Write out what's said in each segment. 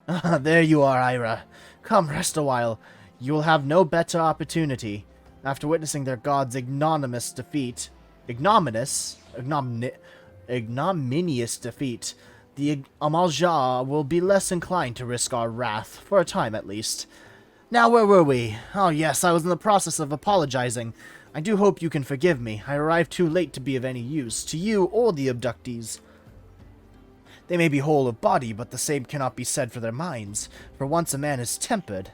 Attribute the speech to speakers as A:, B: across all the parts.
A: Ah, there you are, Ira. Come, rest a while. You will have no better opportunity. After witnessing their god's ignominious defeat... ignominious defeat, the Amalja will be less inclined to risk our wrath, for a time at least. Now, where were we? Oh yes, I was in the process of apologizing. I do hope you can forgive me. I arrived too late to be of any use, to you or the abductees. They may be whole of body, but the same cannot be said for their minds, for once a man is tempered.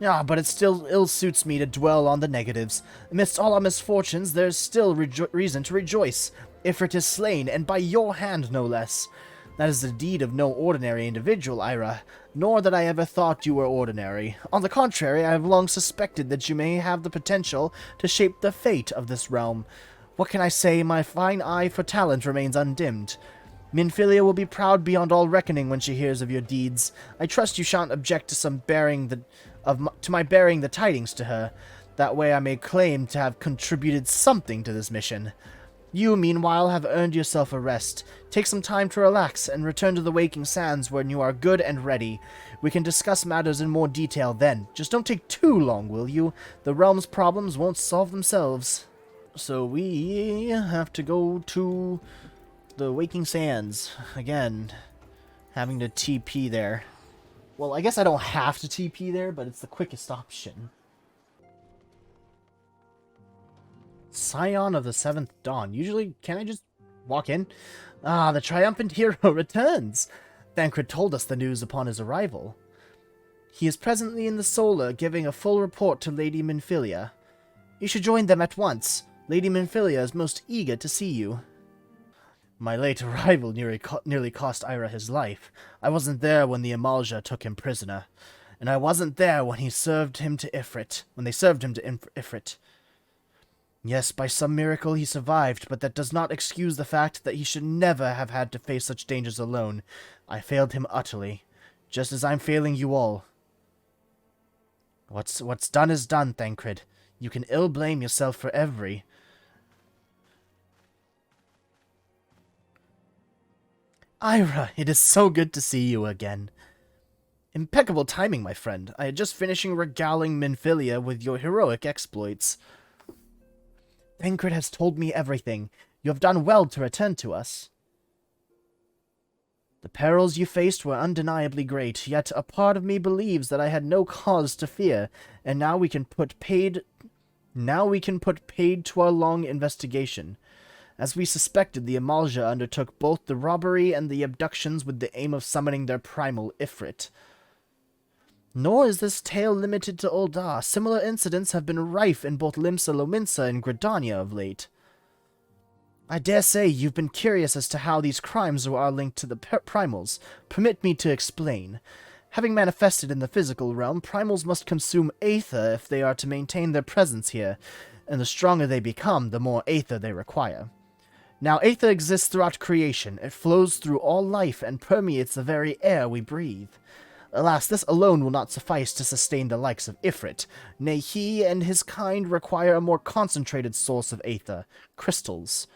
A: Ah, but it still ill-suits me to dwell on the negatives. Amidst all our misfortunes, there is still reason to rejoice. Ifrit is slain, and by your hand, no less. That is the deed of no ordinary individual, Ira, nor that I ever thought you were ordinary. On the contrary, I have long suspected that you may have the potential to shape the fate of this realm. What can I say? My fine eye for talent remains undimmed. Minfilia will be proud beyond all reckoning when she hears of your deeds. I trust you shan't object to my bearing the tidings to her. That way I may claim to have contributed something to this mission. You, meanwhile, have earned yourself a rest. Take some time to relax and return to the Waking Sands when you are good and ready. We can discuss matters in more detail then. Just don't take too long, will you? The realm's problems won't solve themselves. So we have to go to the Waking Sands again, having to TP there. Well, I guess I don't have to TP there, but it's the quickest option. Scion of the Seventh Dawn. Usually, can I just walk in? Ah, the triumphant hero returns! Thancred told us the news upon his arrival. He is presently in the Solar, giving a full report to Lady Minfilia. You should join them at once. Lady Minfilia is most eager to see you. My late arrival nearly cost Ira his life. I wasn't there when the Amalja took him prisoner, and I wasn't there when they served him to Ifrit. Yes, by some miracle he survived, but that does not excuse the fact that he should never have had to face such dangers alone. I failed him utterly, just as I'm failing you all. What's done is done, Thancred. You can ill blame yourself for every... Ira, it is so good to see you again. Impeccable timing, my friend. I had just finishing regaling Minfilia with your heroic exploits. Thancred has told me everything. You have done well to return to us. The perils you faced were undeniably great, yet a part of me believes that I had no cause to fear, and now we can put paid to our long investigation. As we suspected, the Amalja undertook both the robbery and the abductions with the aim of summoning their primal Ifrit. Nor is this tale limited to Ul'dah. Similar incidents have been rife in both Limsa Lominsa and Gridania of late. I dare say you've been curious as to how these crimes are linked to the primals. Permit me to explain. Having manifested in the physical realm, primals must consume aether if they are to maintain their presence here, and the stronger they become, the more aether they require. Now, aether exists throughout creation. It flows through all life and permeates the very air we breathe. Alas, this alone will not suffice to sustain the likes of Ifrit. Nay, he and his kind require a more concentrated source of aether, crystals.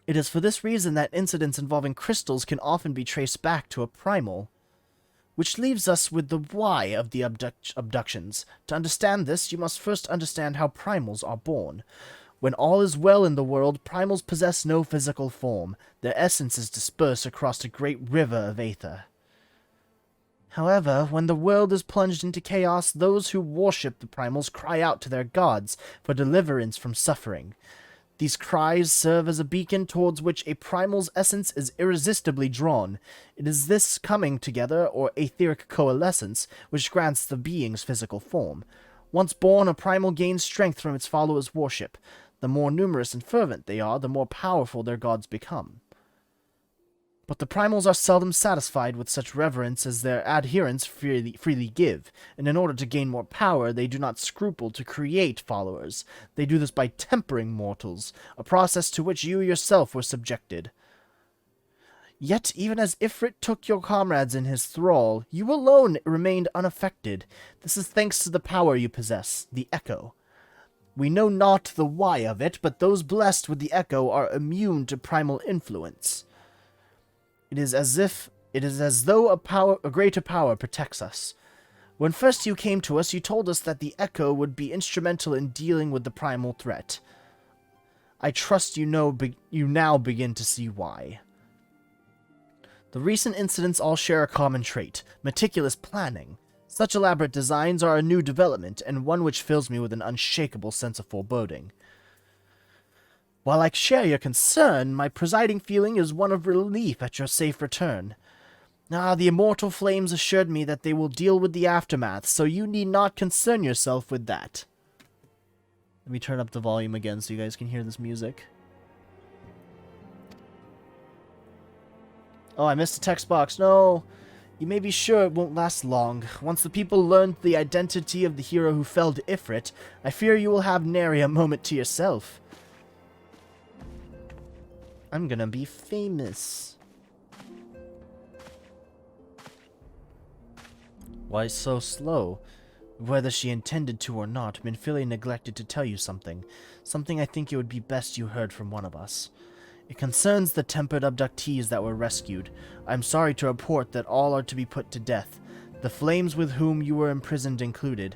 A: It is for this reason that incidents involving crystals can often be traced back to a primal. Which leaves us with the why of the abductions. To understand this, you must first understand how primals are born. When all is well in the world, primals possess no physical form. Their essence is dispersed across a great river of aether. However, when the world is plunged into chaos, those who worship the primals cry out to their gods for deliverance from suffering. These cries serve as a beacon towards which a primal's essence is irresistibly drawn. It is this coming together, or etheric coalescence, which grants the being's physical form. Once born, a primal gains strength from its followers' worship. The more numerous and fervent they are, the more powerful their gods become. But the primals are seldom satisfied with such reverence as their adherents freely give, and in order to gain more power, they do not scruple to create followers. They do this by tempering mortals, a process to which you yourself were subjected. Yet, even as Ifrit took your comrades in his thrall, you alone remained unaffected. This is thanks to the power you possess, the Echo. We know not the why of it, but those blessed with the Echo are immune to primal influence. It is as if It is as though a greater power protects us. When first you came to us, you told us that the Echo would be instrumental in dealing with the primal threat. I trust you now begin to see why. The recent incidents all share a common trait: meticulous planning. Such elaborate designs are a new development, and one which fills me with an unshakable sense of foreboding. While I share your concern, my presiding feeling is one of relief at your safe return. The immortal flames assured me that they will deal with the aftermath, so you need not concern yourself with that. Let me turn up the volume again so you guys can hear this music. Oh, I missed a text box. No! You may be sure it won't last long. Once the people learn the identity of the hero who felled Ifrit, I fear you will have nary a moment to yourself. I'm gonna be famous. Why so slow? Whether she intended to or not, Minfilia neglected to tell you something. Something I think it would be best you heard from one of us. It concerns the tempered abductees that were rescued. I am sorry to report that all are to be put to death, the flames with whom you were imprisoned included.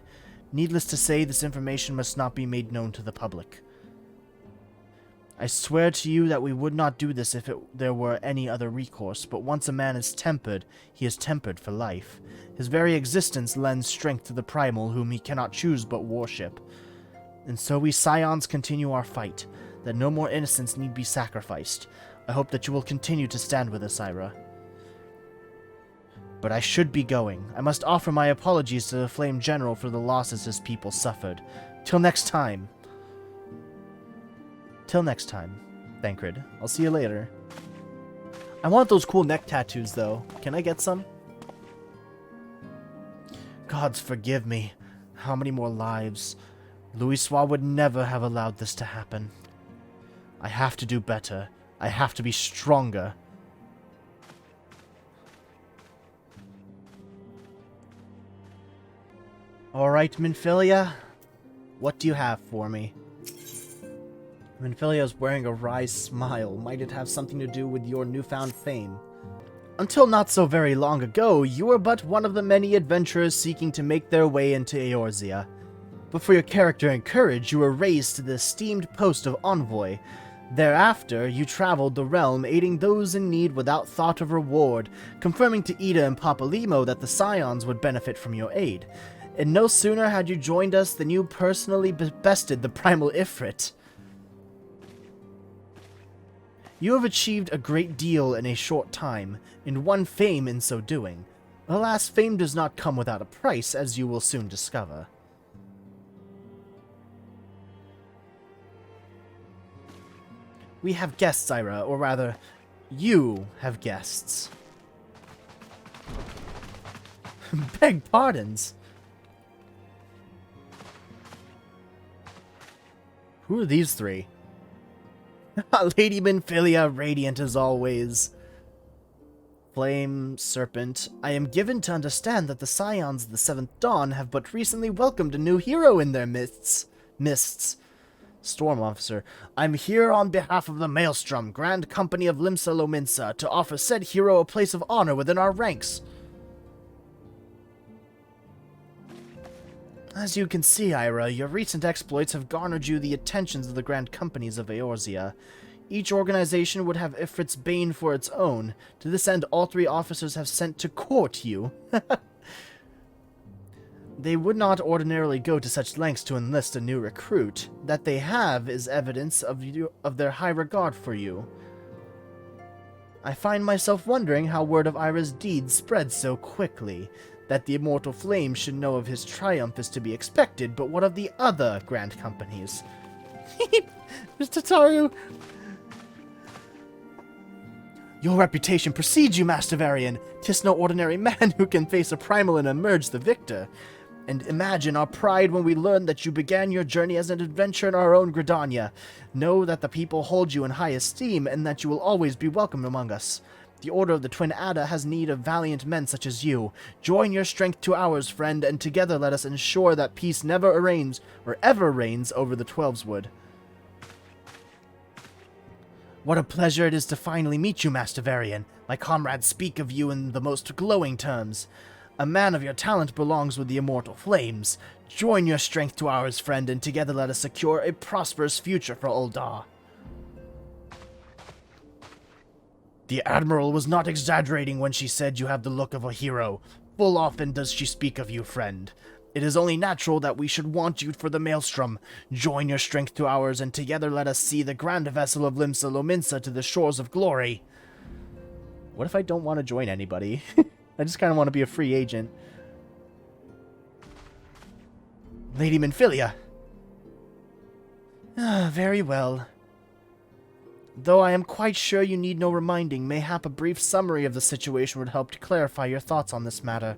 A: Needless to say, this information must not be made known to the public. I swear to you that we would not do this if there were any other recourse, but once a man is tempered, he is tempered for life. His very existence lends strength to the primal whom he cannot choose but worship. And so we Scions continue our fight, that no more innocents need be sacrificed. I hope that you will continue to stand with us, Ira. But I should be going. I must offer my apologies to the Flame General for the losses his people suffered. Till next time. Till next time, Thancred. I'll see you later. I want those cool neck tattoos, though. Can I get some? Gods forgive me. How many more lives? Louisoix would never have allowed this to happen. I have to do better. I have to be stronger. Alright, Minfilia. What do you have for me? Minfilia is wearing a wry smile. Might it have something to do with your newfound fame? Until not so very long ago, you were but one of the many adventurers seeking to make their way into Eorzea. But for your character and courage, you were raised to the esteemed post of Envoy. Thereafter, you traveled the realm, aiding those in need without thought of reward, confirming to Ida and Papalymo that the Scions would benefit from your aid. And no sooner had you joined us than you personally bested the primal Ifrit. You have achieved a great deal in a short time, and won fame in so doing. Alas, fame does not come without a price, as you will soon discover. We have guests, Ira, or rather, you have guests. Beg pardons. Who are these three? Lady Minfilia, radiant as always. Flame Serpent, I am given to understand that the Scions of the Seventh Dawn have but recently welcomed a new hero in their midst. Storm Officer, I'm here on behalf of the Maelstrom, Grand Company of Limsa Lominsa, to offer said hero a place of honor within our ranks. As you can see, Ira, your recent exploits have garnered you the attentions of the Grand Companies of Eorzea. Each organization would have Ifrit's bane for its own. To this end, all three officers have sent to court you. They would not ordinarily go to such lengths to enlist a new recruit. That they have is evidence of their high regard for you. I find myself wondering how word of Ira's deeds spread so quickly. That the immortal flame should know of his triumph is to be expected, but what of the other Grand Companies? Mr. Taru! Your reputation precedes you, Master Varian. 'Tis no ordinary man who can face a primal and emerge the victor. And imagine our pride when we learned that you began your journey as an adventurer in our own Gridania. Know that the people hold you in high esteem, and that you will always be welcome among us. The Order of the Twin Adda has need of valiant men such as you. Join your strength to ours, friend, and together let us ensure that peace never reigns, or ever reigns, over the Twelveswood. What a pleasure it is to finally meet you, Master Varian. My comrades speak of you in the most glowing terms. A man of your talent belongs with the immortal flames. Join your strength to ours, friend, and together let us secure a prosperous future for Ul'dah. The Admiral was not exaggerating when she said you have the look of a hero. Full often does she speak of you, friend. It is only natural that we should want you for the Maelstrom. Join your strength to ours, and together let us see the grand vessel of Limsa Lominsa to the shores of glory. What if I don't want to join anybody? I just kind of want to be a free agent. Lady Minfilia. Very well. Though I am quite sure you need no reminding, mayhap a brief summary of the situation would help to clarify your thoughts on this matter.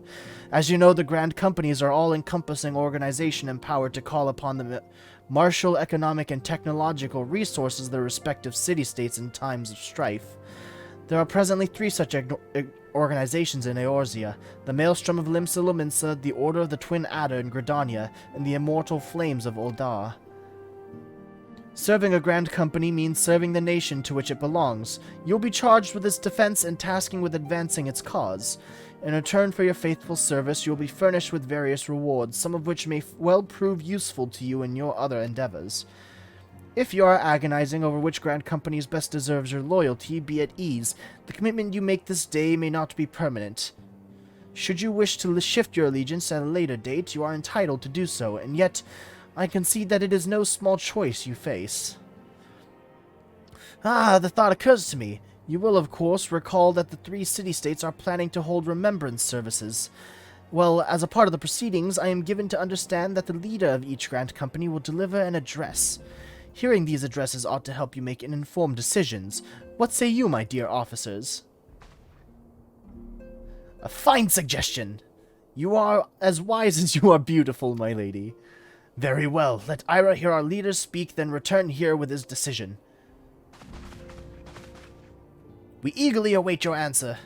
A: As you know, the Grand Companies are all-encompassing organization empowered to call upon the martial, economic, and technological resources of their respective city-states in times of strife. There are presently 3 such organizations in Eorzea: the Maelstrom of Limsa Lominsa, the Order of the Twin Adder in Gridania, and the Immortal Flames of Ul'dah. Serving a Grand Company means serving the nation to which it belongs. You'll be charged with its defense and tasking with advancing its cause. In return for your faithful service, you'll be furnished with various rewards, some of which may well prove useful to you in your other endeavors. If you are agonizing over which Grand Company best deserves your loyalty, be at ease. The commitment you make this day may not be permanent. Should you wish to shift your allegiance at a later date, you are entitled to do so, and yet I concede that it is no small choice you face. The thought occurs to me. You will, of course, recall that the 3 city-states are planning to hold remembrance services. Well, as a part of the proceedings, I am given to understand that the leader of each Grand Company will deliver an address. Hearing these addresses ought to help you make informed decisions. What say you, my dear officers? A fine suggestion! You are as wise as you are beautiful, my lady. Very well. Let Ira hear our leader speak, then return here with his decision. We eagerly await your answer.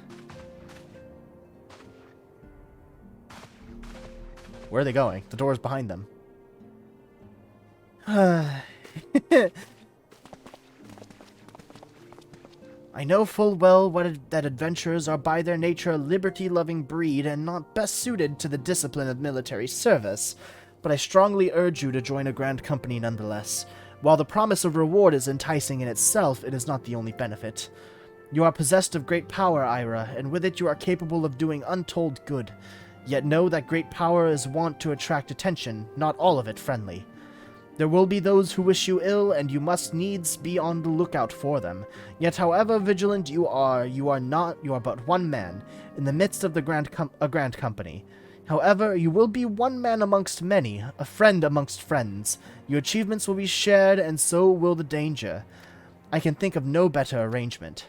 A: Where are they going? The door is behind them. I know full well that adventurers are by their nature a liberty-loving breed and not best suited to the discipline of military service, but I strongly urge you to join a Grand Company nonetheless. While the promise of reward is enticing in itself, it is not the only benefit. You are possessed of great power, Ira, and with it you are capable of doing untold good. Yet know that great power is wont to attract attention, not all of it friendly. There will be those who wish you ill, and you must needs be on the lookout for them. Yet however vigilant you are but one man, in the midst of a Grand Company. However, you will be one man amongst many, a friend amongst friends. Your achievements will be shared, and so will the danger. I can think of no better arrangement.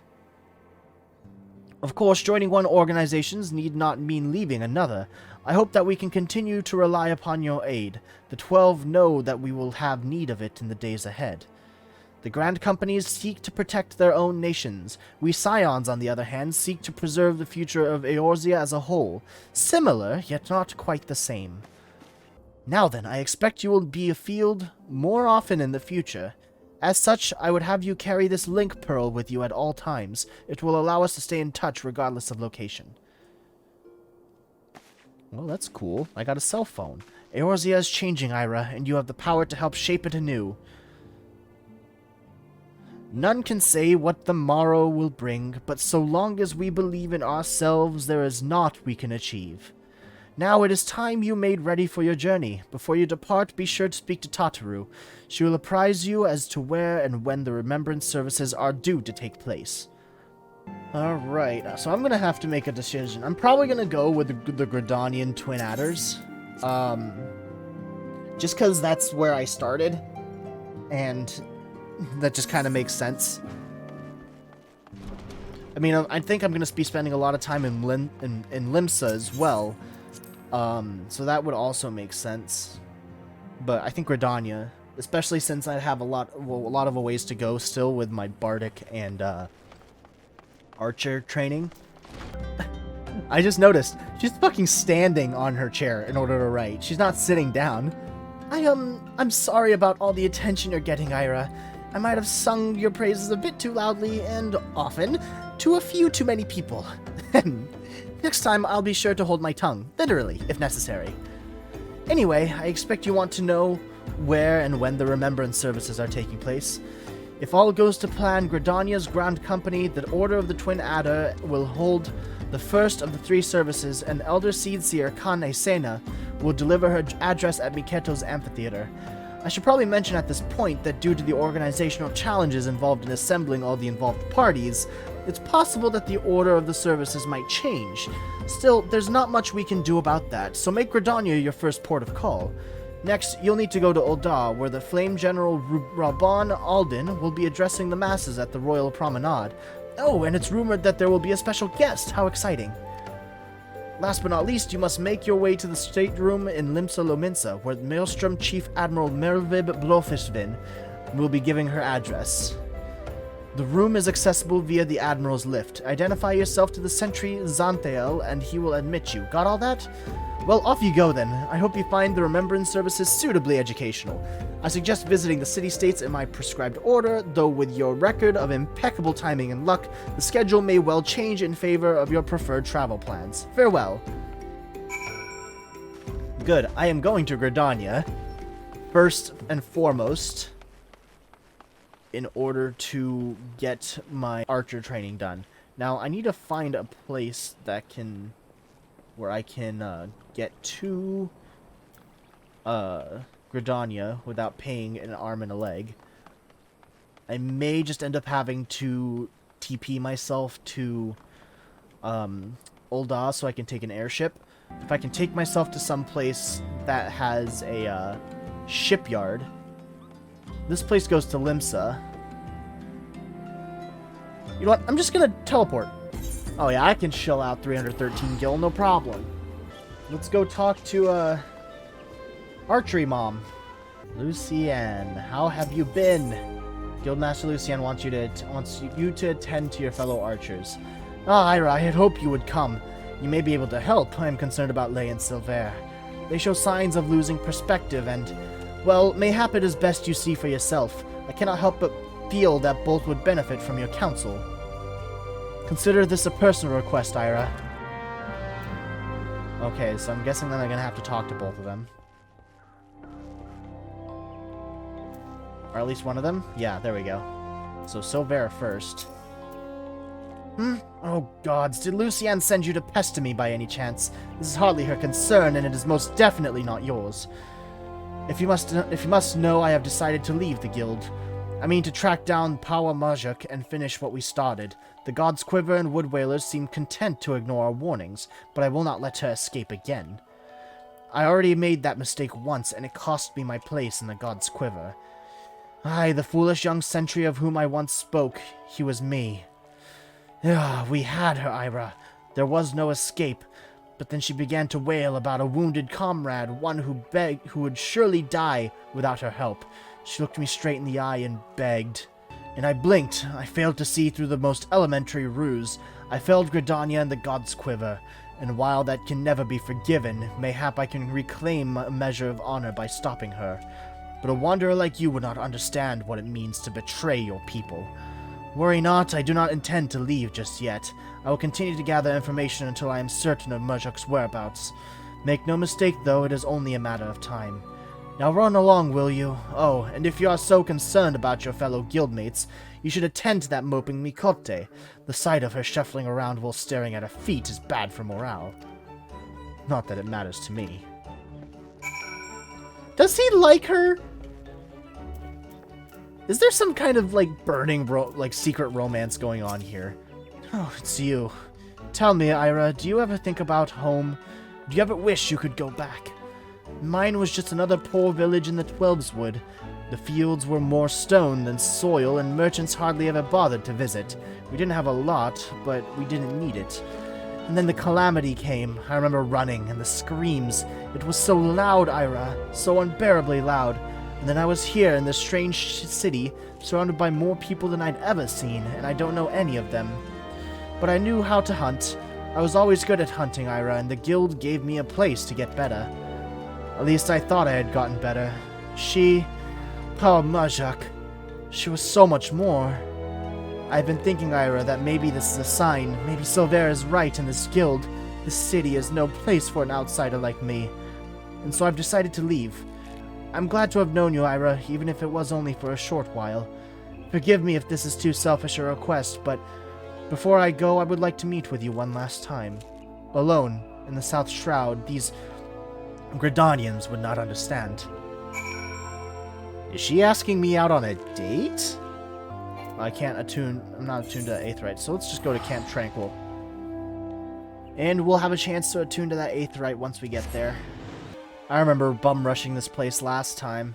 A: Of course, joining one organization need not mean leaving another. I hope that we can continue to rely upon your aid. The 12 know that we will have need of it in the days ahead. The Grand Companies seek to protect their own nations. We Scions, on the other hand, seek to preserve the future of Eorzea as a whole. Similar, yet not quite the same. Now then, I expect you will be afield more often in the future. As such, I would have you carry this link pearl with you at all times. It will allow us to stay in touch regardless of location. Well, that's cool. I got a cell phone. Eorzea is changing, Ira, and you have the power to help shape it anew. None can say what the morrow will bring, but so long as we believe in ourselves, there is naught we can achieve. Now it is time you made ready for your journey. Before you depart, be sure to speak to Tataru. She will apprise you as to where and when the remembrance services are due to take place. Alright, so I'm gonna have to make a decision. I'm probably gonna go with the Gridanian Twin Adders. Just because that's where I started. And that just kind of makes sense. I mean, I think I'm going to be spending a lot of time in Limsa as well. So that would also make sense. But I think Gridania, especially since I have a lot of a ways to go still with my Bardic and Archer training. I just noticed, she's fucking standing on her chair in order to write. She's not sitting down. I'm sorry about all the attention you're getting, Ira. I might have sung your praises a bit too loudly and often to a few too many people. Next time, I'll be sure to hold my tongue, literally, if necessary. Anyway, I expect you want to know where and when the Remembrance services are taking place. If all goes to plan, Gridania's Grand Company, the Order of the Twin Adder, will hold the first of the 3 services, and Elder Seedseer Kane Sena will deliver her address at Miketo's amphitheater. I should probably mention at this point that due to the organizational challenges involved in assembling all the involved parties, it's possible that the order of the services might change. Still, there's not much we can do about that, so make Gridania your first port of call. Next, you'll need to go to Ul'dah, where the Flame General Rabban Alden will be addressing the masses at the Royal Promenade. Oh, and it's rumored that there will be a special guest. How exciting. Last but not least, you must make your way to the stateroom in Limsa Lominsa, where Maelstrom Chief Admiral Mervib Blofishvin will be giving her address. The room is accessible via the Admiral's lift. Identify yourself to the sentry Xanthael, and he will admit you. Got all that? Well, off you go then. I hope you find the Remembrance services suitably educational. I suggest visiting the city-states in my prescribed order, though with your record of impeccable timing and luck, the schedule may well change in favor of your preferred travel plans. Farewell. Good. I am going to Gridania, first and foremost, in order to get my archer training done. Now, I need to find a place that can... where I can get to Gridania without paying an arm and a leg. I may just end up having to TP myself to Ul'dah so I can take an airship. If I can take myself to some place that has a shipyard. This place goes to Limsa. You know what? I'm just gonna teleport. Oh yeah, I can shell out 313 gil, no problem. Let's go talk to, Archery Mom. Lucienne, how have you been? Guildmaster Lucienne wants you to attend to your fellow archers. Ah, Ira, I had hoped you would come. You may be able to help. I am concerned about Lay and Silver. They show signs of losing perspective and, well, mayhap it is best you see for yourself. I cannot help but feel that both would benefit from your counsel. Consider this a personal request, Ira. Okay, so I'm guessing that I'm gonna have to talk to both of them. Or at least one of them? Yeah, there we go. So, Silvera first. Oh gods, did Lucienne send you to pester me by any chance? This is hardly her concern, and it is most definitely not yours. If you must know, I have decided to leave the guild. I mean to track down Power Majuk and finish what we started. The God's Quiver and Wood Whalers seem content to ignore our warnings, but I will not let her escape again. I already made that mistake once, and it cost me my place in the God's Quiver. Aye, the foolish young sentry of whom I once spoke, he was me. We had her, Ira. There was no escape, but then she began to wail about a wounded comrade, one who would surely die without her help. She looked me straight in the eye and begged. And I blinked. I failed to see through the most elementary ruse. I felled Gridania and the God's Quiver, and while that can never be forgiven, mayhap I can reclaim a measure of honor by stopping her. But a wanderer like you would not understand what it means to betray your people. Worry not, I do not intend to leave just yet. I will continue to gather information until I am certain of Murjuk's whereabouts. Make no mistake, though, it is only a matter of time. Now run along, will you? Oh, and if you are so concerned about your fellow guildmates, you should attend to that moping Mikote. The sight of her shuffling around while staring at her feet is bad for morale. Not that it matters to me. Does he like her? Is there some kind of, like, burning, secret romance going on here? Oh, it's you. Tell me, Ira, do you ever think about home? Do you ever wish you could go back? Mine was just another poor village in the Twelveswood. The fields were more stone than soil, and merchants hardly ever bothered to visit. We didn't have a lot, but we didn't need it. And then the calamity came. I remember running, and the screams. It was so loud, Ira, so unbearably loud. And then I was here in this strange city, surrounded by more people than I'd ever seen, and I don't know any of them. But I knew how to hunt. I was always good at hunting, Ira, and the guild gave me a place to get better. At least I thought I had gotten better. She, Power Majuk, She was so much more. I've been thinking, Ira, that maybe this is a sign. Maybe Silver is right in this guild. This city is no place for an outsider like me. And so I've decided to leave. I'm glad to have known you, Ira, even if it was only for a short while. Forgive me if this is too selfish a request, but before I go, I would like to meet with you one last time. Alone, in the South Shroud, these Gridanians would not understand. Is she asking me out on a date? I can't attune, I'm not attuned to 8th Rite, so let's just go to Camp Tranquil. And we'll have a chance to attune to that 8th Rite once we get there. I remember bum rushing this place last time,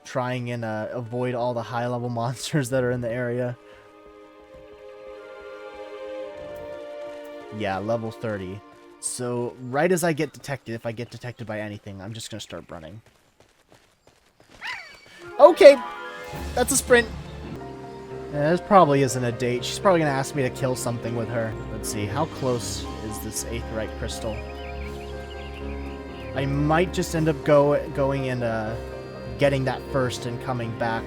A: trying and avoid all the high-level monsters that are in the area. Yeah, level 30. So, right as I get detected, if I get detected by anything, I'm just gonna start running. Okay! That's a sprint! Yeah, this probably isn't a date. She's probably gonna ask me to kill something with her. Let's see, how close is this 8th Rite crystal? I might just end up going and getting that first and coming back.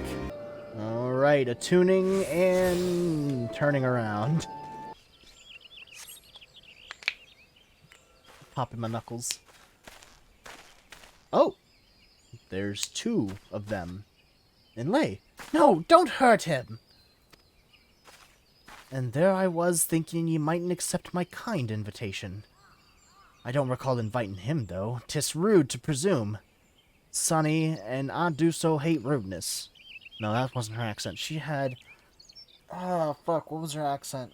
A: Alright, attuning and turning around. Popping my knuckles. Oh! There's 2 of them. And Lay. No, don't hurt him! And there I was thinking you mightn't accept my kind invitation. I don't recall inviting him, though. 'Tis rude to presume. Sonny, and I do so hate rudeness. No, that wasn't her accent. She had... Oh, fuck, what was her accent?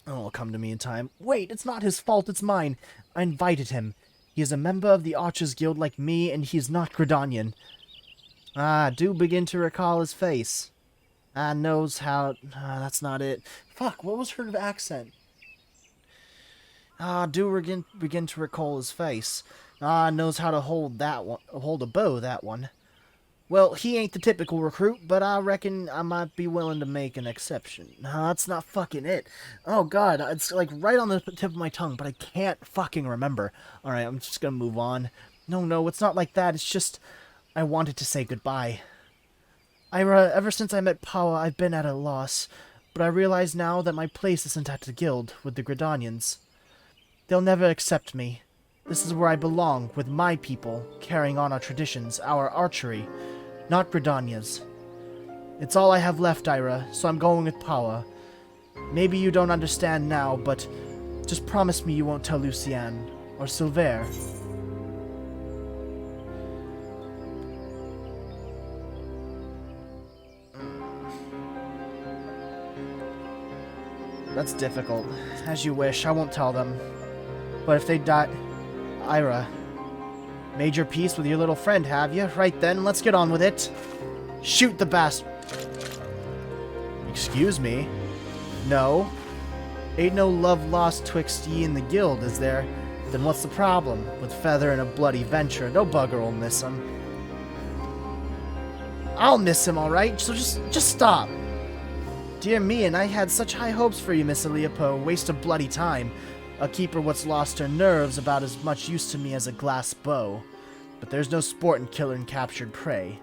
A: Oh, it'll come to me in time. Wait, it's not his fault, it's mine. I invited him. He is a member of the Archers Guild like me, and he is not Gridanian. I do begin to recall his face. I knows how... that's not it. Fuck, what was her accent? I do begin to recall his face. I knows how to hold that one, hold a bow, that one. Well, he ain't the typical recruit, but I reckon I might be willing to make an exception. No, that's not fucking it. Oh god, it's like right on the tip of my tongue, but I can't fucking remember. Alright, I'm just gonna move on. No, it's not like that, it's just... I wanted to say goodbye. Ira, ever since I met Paua, I've been at a loss, but I realize now that my place isn't at the guild with the Gridanians. They'll never accept me. This is where I belong, with my people, carrying on our traditions, our archery, not Gridania's. It's all I have left, Ira, so I'm going with Paua. Maybe you don't understand now, but just promise me you won't tell Lucienne, or Silver. That's difficult. As you wish, I won't tell them. But if they die... Ira, made your peace with your little friend, have you? Right then, let's get on with it. Shoot the bastard. Excuse me? No? Ain't no love lost twixt ye and the guild, is there? Then what's the problem? With Feather and a bloody venture, no bugger will miss him. I'll miss him, alright? So just stop. Dear me, and I had such high hopes for you, Miss Aleopo. Waste of bloody time. A keeper what's lost her nerves about as much use to me as a glass bow. But there's no sport in killing captured prey.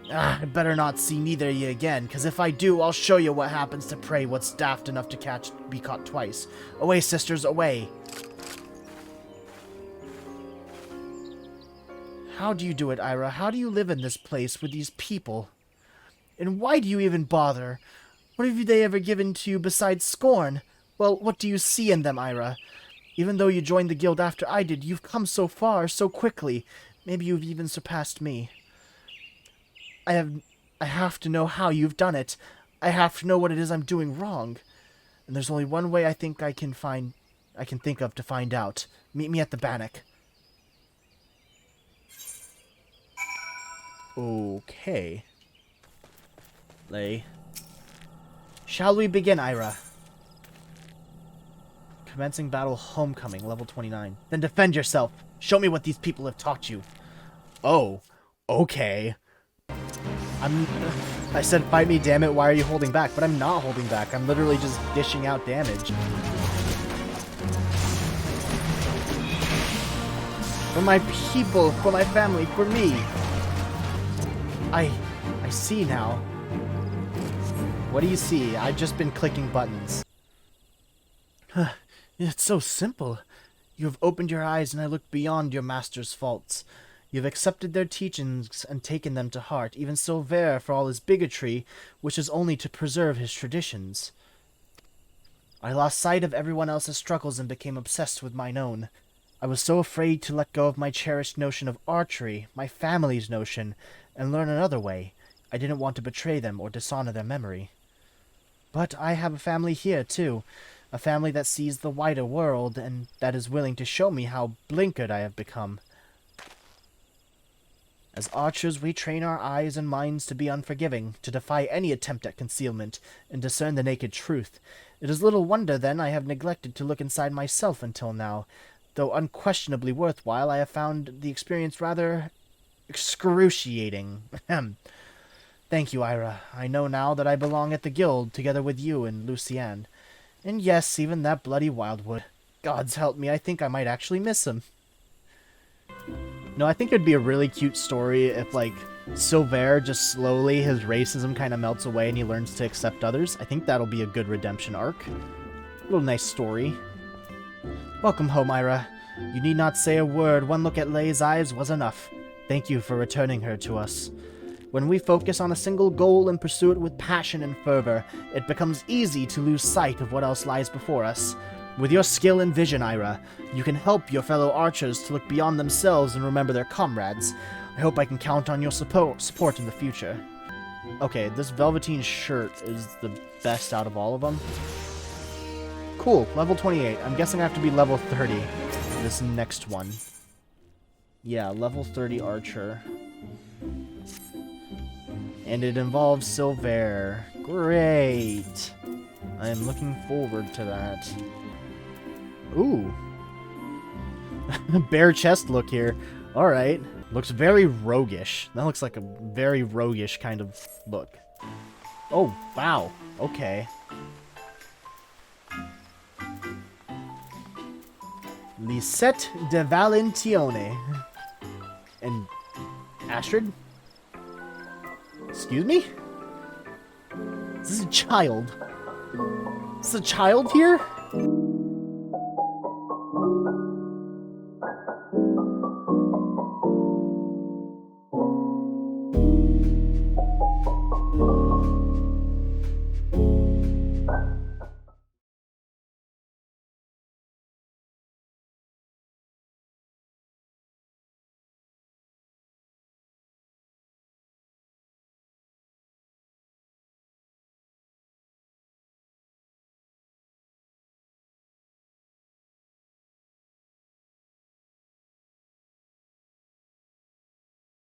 A: I better not see neither of ye again, cause if I do, I'll show you what happens to prey what's daft enough to be caught twice. Away, sisters, away! How do you do it, Ira? How do you live in this place with these people? And why do you even bother? What have they ever given to you besides scorn? Well, what do you see in them, Ira? Even though you joined the guild after I did, you've come so far, so quickly. Maybe you've even surpassed me. I have to know how you've done it. I have to know what it is I'm doing wrong. And there's only one way I think I can think of to find out. Meet me at the Bannock. Okay. Lay. Shall we begin, Ira? Commencing battle homecoming, level 29. Then defend yourself. Show me what these people have taught you. Oh, okay. I said fight me, damn it, why are you holding back? But I'm not holding back. I'm literally just dishing out damage. For my people, for my family, for me. I see now. What do you see? I've just been clicking buttons. It's so simple. You have opened your eyes and I look beyond your master's faults. You have accepted their teachings and taken them to heart, even Silver for all his bigotry, wishes only to preserve his traditions. I lost sight of everyone else's struggles and became obsessed with mine own. I was so afraid to let go of my cherished notion of archery, my family's notion, and learn another way. I didn't want to betray them or dishonor their memory. But I have a family here, too. A family that sees the wider world, and that is willing to show me how blinkered I have become. As archers, we train our eyes and minds to be unforgiving, to defy any attempt at concealment, and discern the naked truth. It is little wonder, then, I have neglected to look inside myself until now. Though unquestionably worthwhile, I have found the experience rather excruciating. Thank you, Ira. I know now that I belong at the guild, together with you and Lucienne. And yes, even that bloody Wildwood. Gods help me, I think I might actually miss him. No, I think it'd be a really cute story if, like, Silver just slowly, his racism kind of melts away and he learns to accept others. I think that'll be a good redemption arc. A little nice story. Welcome home, Ira. You need not say a word. One look at Lei's eyes was enough. Thank you for returning her to us. When we focus on a single goal and pursue it with passion and fervor, it becomes easy to lose sight of what else lies before us. With your skill and vision, Ira, you can help your fellow archers to look beyond themselves and remember their comrades. I hope I can count on your support in the future. Okay, this velveteen shirt is the best out of all of them. Cool, level 28. I'm guessing I have to be level 30 for this next one. Yeah, level 30 archer. And it involves Silver. Great! I am looking forward to that. Ooh. Bare chest look here. Alright. Looks very roguish. That looks like a very roguish kind of look. Oh, wow. Okay. Lisette de Valentione. And Astrid? Excuse me? Is this a child? Is this a child here?